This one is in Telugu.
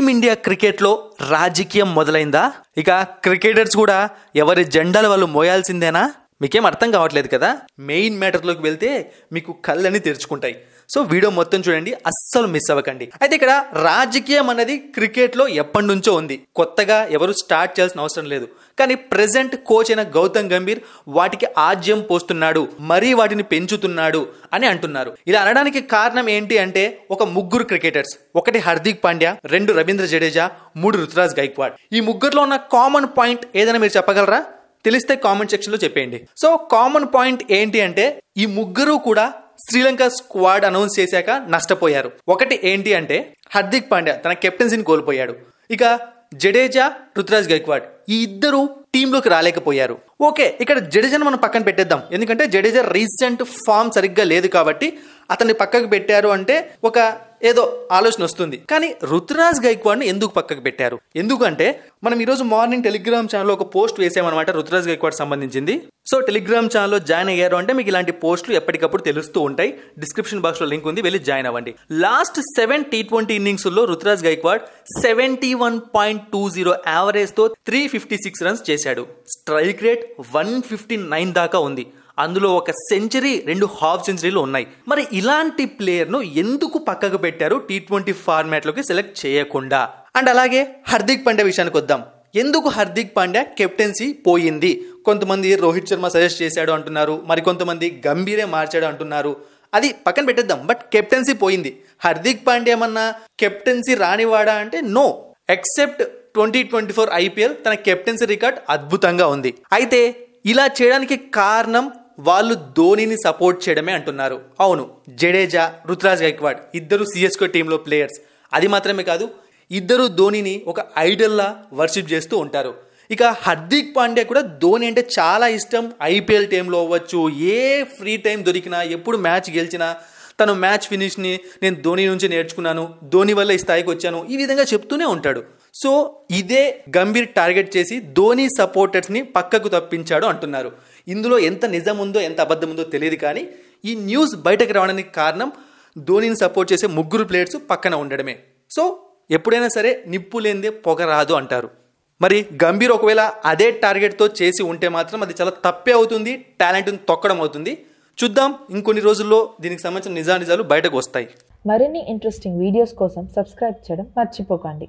టీమిండియా క్రికెట్లో రాజకీయం మొదలైందా? ఇక క్రికెటర్స్ కూడా ఎవరి జెండాలు వాళ్ళు మోయాల్సిందేనా? మీకేం అర్థం కావట్లేదు కదా? మెయిన్ మ్యాటర్లోకి వెళ్తే మీకు కళ్ళని తెరుచుకుంటాయి. సో వీడియో మొత్తం చూడండి, అస్సలు మిస్ అవ్వకండి. అయితే ఇక్కడ రాజకీయం అనేది క్రికెట్లో ఎప్పటి నుంచో ఉంది, కొత్తగా ఎవరు స్టార్ట్ చేయాల్సిన అవసరం లేదు. కానీ ప్రెసెంట్ కోచ్ అయిన గౌతమ్ గంభీర్ వాటికి ఆజ్యం పోస్తున్నాడు, మరీ వాటిని పెంచుతున్నాడు అని అంటున్నారు. ఇలా అనడానికి కారణం ఏంటి అంటే ఒక ముగ్గురు క్రికెటర్స్, ఒకటి హార్దిక్ పాండ్యా, 2 రవీంద్ర జడేజా, 3 రుతురాజ్ గైక్వాడ్. ఈ ముగ్గురులో ఉన్న కామన్ పాయింట్ ఏదైనా మీరు చెప్పగలరా? తెలిస్తే కామెంట్ సెక్షన్ లో చెప్పేయండి. సో కామన్ పాయింట్ ఏంటి అంటే ఈ ముగ్గురు కూడా శ్రీలంక స్క్వాడ్ అనౌన్స్ చేశాక నష్టపోయారు. ఒకటి ఏంటి అంటే హార్దిక్ పాండ్యా తన కెప్టెన్సీని కోల్పోయాడు. ఇక జడేజా, రుతురాజ్ గైక్వాడ్ ఈ ఇద్దరు టీంలోకి రాలేకపోయారు. ఓకే, ఇక్కడ జడేజాను మనం పక్కన పెట్టేద్దాం, ఎందుకంటే జడేజా రీసెంట్ ఫామ్ సరిగ్గా లేదు కాబట్టి అతన్ని పక్కకు పెట్టారు అంటే ఒక ఏదో ఆలోచన వస్తుంది. కానీ రుతురాజ్ గైక్వాడ్ని ఎందుకు పక్కకు పెట్టారు? ఎందుకంటే మనం ఈరోజు మార్నింగ్ టెలిగ్రామ్ ఛానల్లో ఒక పోస్ట్ వేసామన్నమాట రుతురాజ్ గైక్వాడ్ సంబంధించింది. సో టెలిగ్రామ్ ఛానల్లో జాయిన్ అయ్యారు అంటే మీకు ఇలాంటి పోస్టులు ఎప్పటికప్పుడు తెలుస్తూ ఉంటాయి. డిస్క్రిప్షన్ బాక్స్ లో లింక్ ఉంది, వెళ్ళి జాయిన్ అవ్వండి. లాస్ట్ 7 T20 ఇన్నింగ్స్ లో రుతురాజ్ గైక్వాడ్ 71.20 యావరేజ్ తో 356 రన్స్ చేశాడు. స్ట్రైక్ రేట్ 159 దాకా ఉంది. అందులో ఒక సెంచరీ, 2 హాఫ్ సెంచరీలు ఉన్నాయి. మరి ఇలాంటి ప్లేయర్ ను ఎందుకు పక్కకు పెట్టారు T20 ఫార్మాట్ లోకి సెలెక్ట్ చేయకుండా? అండ్ అలాగే హార్దిక్ పాండ్యా విషయానికి వద్దాం. ఎందుకు హార్దిక్ పాండ్యా కెప్టెన్సీ పోయింది? కొంతమంది రోహిత్ శర్మ సజెస్ట్ చేశాడు అంటున్నారు, మరి కొంతమంది గంభీరే మార్చాడు అంటున్నారు. అది పక్కన పెట్టేద్దాం, బట్ కెప్టెన్సీ పోయింది. హార్దిక్ పాండ్యా ఏమన్నా కెప్టెన్సీ రానివాడా అంటే నో. ఎక్సెప్ట్ 2024 IPL తన కెప్టెన్సీ రికార్డ్ అద్భుతంగా ఉంది. అయితే ఇలా చేయడానికి కారణం వాళ్ళు ధోనిని సపోర్ట్ చేయడమే అంటున్నారు. అవును, జడేజా, రుతురాజ్ గైక్వాడ్ ఇద్దరు CSK టీంలో ప్లేయర్స్. అది మాత్రమే కాదు, ఇద్దరు ధోనిని ఒక ఐడల్లా వర్షిప్ చేస్తూ ఉంటారు. ఇక హార్దిక్ పాండ్యా కూడా ధోని అంటే చాలా ఇష్టం. IPL టైంలో అవ్వచ్చు, ఏ ఫ్రీ టైం దొరికినా, ఎప్పుడు మ్యాచ్ గెలిచినా తను మ్యాచ్ ఫినిష్ని నేను ధోని నుంచి నేర్చుకున్నాను, ధోని వల్ల ఈ స్థాయికి వచ్చాను, ఈ విధంగా చెప్తూనే ఉంటాడు. సో ఇదే గంభీర్ టార్గెట్ చేసి ధోని సపోర్టర్స్ని పక్కకు తప్పించాడు అంటున్నారు. ఇందులో ఎంత నిజం ఉందో ఎంత అబద్ధం ఉందో తెలియదు, కానీ ఈ న్యూస్ బయటకు రావడానికి కారణం ధోనిని సపోర్ట్ చేసే ముగ్గురు ప్లేయర్స్ పక్కన ఉండడమే. సో ఎప్పుడైనా సరే నిప్పు లేనిదే పొగ రాదు అంటారు. మరి గంభీర్ ఒకవేళ అదే టార్గెట్తో చేసి ఉంటే మాత్రం అది చాలా తప్పే అవుతుంది, టాలెంట్ని తొక్కడం అవుతుంది. చూద్దాం, ఇంకొన్ని రోజుల్లో దీనికి సంబంధించిన నిజాలు బయటకు వస్తాయి. మరిన్ని ఇంట్రెస్టింగ్ వీడియోస్ కోసం సబ్స్క్రైబ్ చేయడం మర్చిపోకండి.